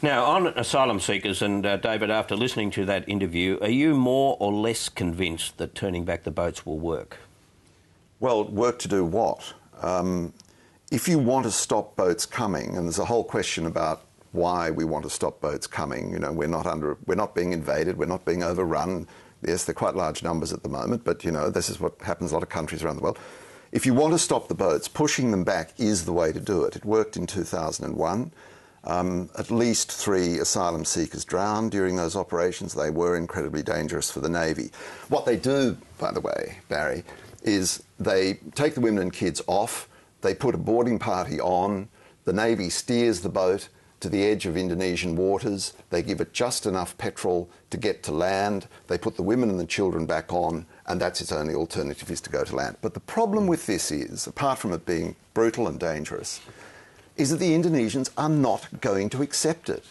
Now, on asylum seekers, and David, after listening to that interview, are you more or less convinced that turning back the boats will work? Well, work to do what? If you want to stop boats coming, and there's a whole question about why we want to stop boats coming, you know, we're not being invaded, we're not being overrun. Yes, they're quite large numbers at the moment, but, you know, this is what happens in a lot of countries around the world. If you want to stop the boats, pushing them back is the way to do it. It worked in 2001. At least 3 asylum seekers drowned during those operations. They were incredibly dangerous for the Navy. What they do, by the way, Barry, is they take the women and kids off, they put a boarding party on, the Navy steers the boat to the edge of Indonesian waters, they give it just enough petrol to get to land, they put the women and the children back on, and that's its only alternative, is to go to land. But the problem with this is, apart from it being brutal and dangerous, is that the Indonesians are not going to accept it.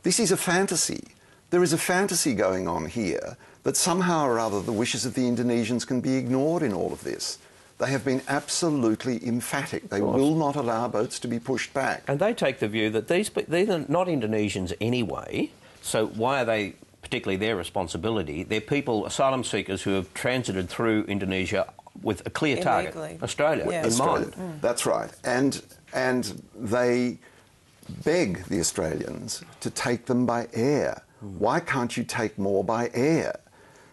This is a fantasy. There is a fantasy going on here that somehow or other the wishes of the Indonesians can be ignored in all of this. They have been absolutely emphatic. They will not allow boats to be pushed back. And they take the view that these are not Indonesians anyway, so why are they particularly their responsibility? They're people, asylum seekers, who have transited through Indonesia with a clear target, Australia, in mind. That's right. And they beg the Australians to take them by air. Why can't you take more by air?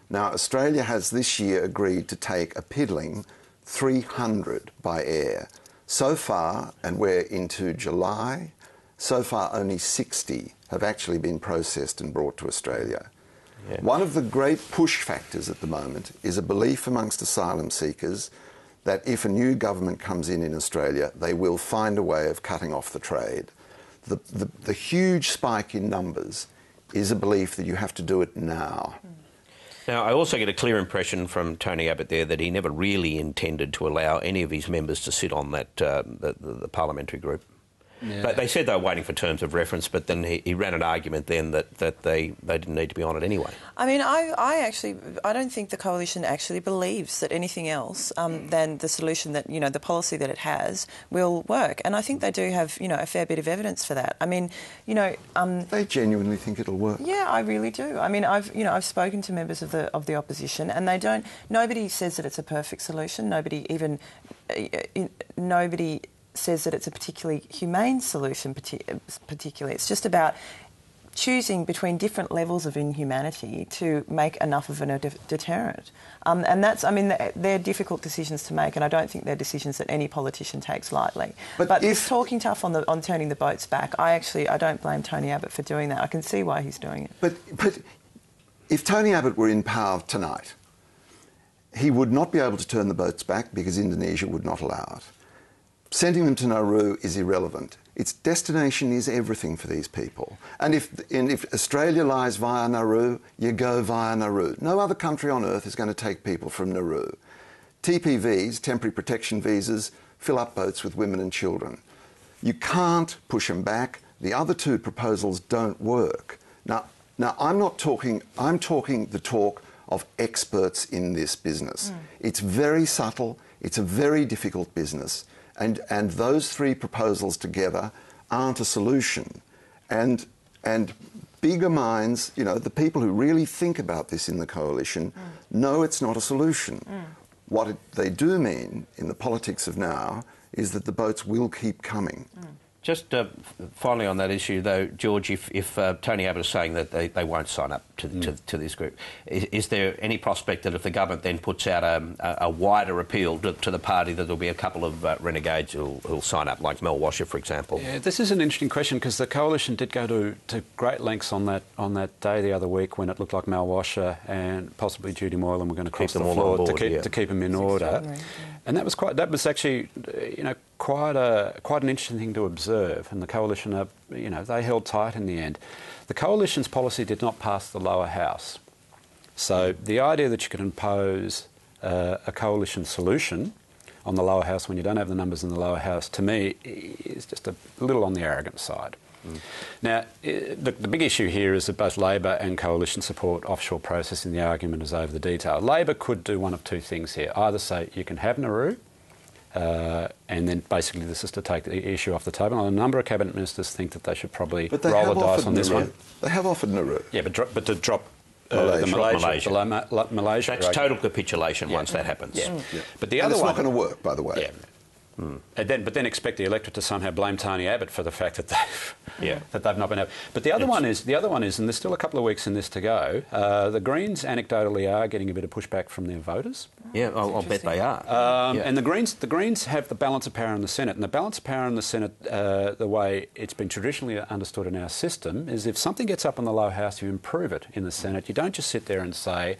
Now, Australia has this year agreed to take a piddling 300 by air. So far, and we're into July, so far only 60 have actually been processed and brought to Australia. Yeah. One of the great push factors at the moment is a belief amongst asylum seekers that if a new government comes in Australia, they will find a way of cutting off the trade. The huge spike in numbers is a belief that you have to do it now. Now, I also get a clear impression from Tony Abbott there that he never really intended to allow any of his members to sit on that the parliamentary group. Yeah. But they said they were waiting for terms of reference, but then he ran an argument then that they didn't need to be on it anyway. I mean, I don't think the coalition actually believes that anything else than the solution that, you know, the policy that it has will work. And I think they do have, you know, a fair bit of evidence for that. I mean, you know... they genuinely think it'll work. Yeah, I really do. I mean, I've spoken to members of the opposition, and they don't... Nobody says that it's a perfect solution. Nobody says that it's a particularly humane solution, particularly. It's just about choosing between different levels of inhumanity to make enough of a deterrent. And that's, I mean, they're difficult decisions to make, and I don't think they're decisions that any politician takes lightly. But if talking tough on turning the boats back, I don't blame Tony Abbott for doing that. I can see why he's doing it. But if Tony Abbott were in power tonight, he would not be able to turn the boats back because Indonesia would not allow it. Sending them to Nauru is irrelevant. Its destination is everything for these people. And if Australia lies via Nauru, you go via Nauru. No other country on earth is going to take people from Nauru. TPVs, temporary protection visas, fill up boats with women and children. You can't push them back. The other 2 proposals don't work. Now I'm talking the talk of experts in this business. It's very subtle. It's a very difficult business. And those 3 proposals together aren't a solution. And bigger minds, you know, the people who really think about this in the coalition, know it's not a solution. What they do mean in the politics of now is that the boats will keep coming. Just finally on that issue, though, George, if Tony Abbott is saying that they won't sign up to this group, is there any prospect that if the government then puts out a wider appeal to the party, that there'll be a couple of renegades who'll sign up, like Mel Washer, for example? Yeah, this is an interesting question because the coalition did go to great lengths on that day the other week when it looked like Mel Washer and possibly Judy Moylan were going to cross the floor to keep them in order. Yeah. And that was actually, you know, quite an interesting thing to observe. And the coalition, you know, they held tight in the end. The coalition's policy did not pass the lower house. So the idea that you could impose a coalition solution on the lower house when you don't have the numbers in the lower house, to me, is just a little on the arrogant side. Now, the big issue here is that both Labor and Coalition support offshore processing. The argument is over the detail. Labor could do one of 2 things here. Either say you can have Nauru And then basically this is to take the issue off the table. And a number of cabinet ministers think that they should probably But they roll have the dice offered on this Nauru. one. They have offered Nauru. Yeah, but to drop Malaysia. Malaysia. That's total capitulation once that happens. Yeah. Yeah. But the And other it's one, not going to work, by the way. Yeah. But then expect the electorate to somehow blame Tony Abbott for the fact that they've not been able. But the other one is, and there's still a couple of weeks in this to go. The Greens anecdotally are getting a bit of pushback from their voters. Yeah, I'll bet they are. And the Greens have the balance of power in the Senate, and the balance of power in the Senate, the way it's been traditionally understood in our system, is if something gets up in the lower house, you improve it in the Senate. You don't just sit there and say,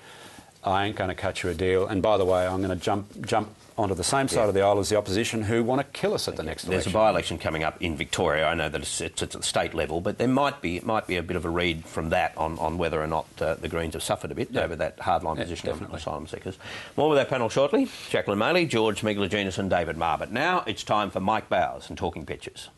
I ain't going to cut you a deal, and by the way, I'm going to jump onto the same side of the aisle as the opposition who want to kill us at the next election. There's a by-election coming up in Victoria. I know that it's at the state level, but there might be a bit of a read from that on whether or not the Greens have suffered a bit over that hardline position on asylum seekers. More with our panel shortly. Jacqueline Maley, George Megalogenis and David Marr. But now it's time for Mike Bowers and Talking Pictures.